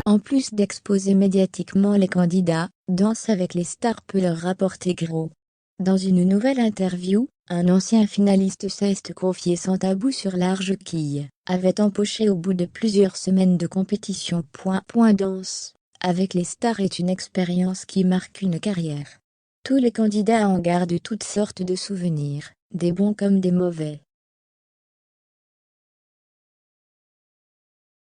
En plus d'exposer médiatiquement les candidats, Danse avec les stars peut leur rapporter gros. Dans une nouvelle interview, un ancien finaliste s'est confié sans tabou sur Large Quille, avait empoché au bout de plusieurs semaines de compétition. Danse avec les stars est une expérience qui marque une carrière. Tous les candidats en gardent toutes sortes de souvenirs, des bons comme des mauvais.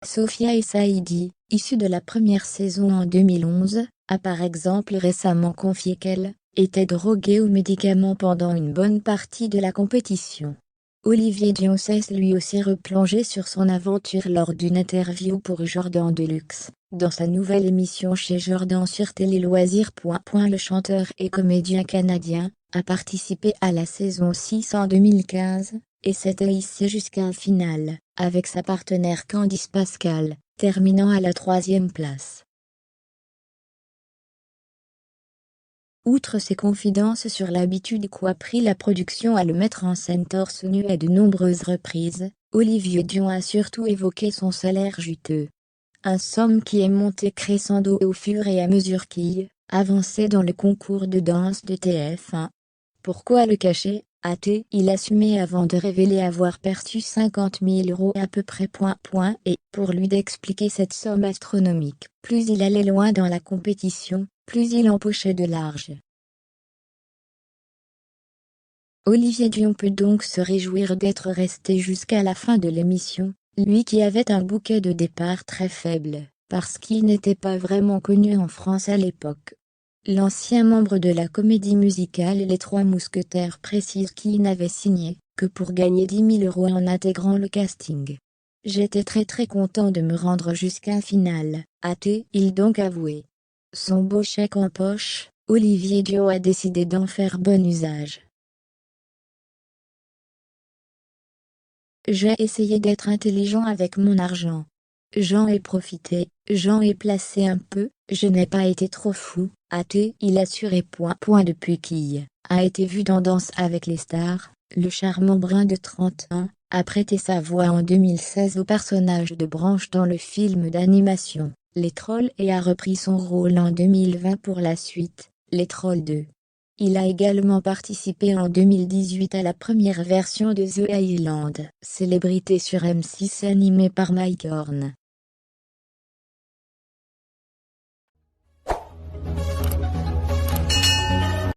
Sophia El Saïdi, issue de la première saison en 2011, a par exemple récemment confié qu'elle était droguée aux médicaments pendant une bonne partie de la compétition. Olivier Dion s'est lui aussi replongé sur son aventure lors d'une interview pour Jordan Deluxe, dans sa nouvelle émission chez Jordan sur Télé Loisirs. Le chanteur et comédien canadien a participé à la saison 6 en 2015, et s'est hissé jusqu'à un finale, avec sa partenaire Candice Pascal, terminant à la 3e place. Outre ses confidences sur l'habitude qu'a pris la production à le mettre en scène torse nu à de nombreuses reprises, Olivier Dion a surtout évoqué son salaire juteux. Un somme qui est monté crescendo au fur et à mesure qu'il avançait dans le concours de danse de TF1. Pourquoi le cacher, a-t-il assumé avant de révéler avoir perçu 50 000 € à peu près. Et, pour lui d'expliquer cette somme astronomique, plus il allait loin dans la compétition, plus il empochait de l'argent. Olivier Dion peut donc se réjouir d'être resté jusqu'à la fin de l'émission, lui qui avait un bouquet de départ très faible, parce qu'il n'était pas vraiment connu en France à l'époque. L'ancien membre de la comédie musicale Les Trois Mousquetaires précise qu'il n'avait signé que pour gagner 10 000 € en intégrant le casting. J'étais très content de me rendre jusqu'à finale, a-t-il donc avoué. Son beau chèque en poche, Olivier Dion a décidé d'en faire bon usage. J'ai essayé d'être intelligent avec mon argent. J'en ai profité, j'en ai placé un peu, je n'ai pas été trop fou, a-t-il assuré. Depuis qu'il a été vu dans Danse avec les stars, le charmant brun de 30 ans a prêté sa voix en 2016 au personnage de Branche dans le film d'animation Les Trolls et a repris son rôle en 2020 pour la suite, Les Trolls 2. Il a également participé en 2018 à la première version de The Island, célébrité sur M6 animée par Mike Horn.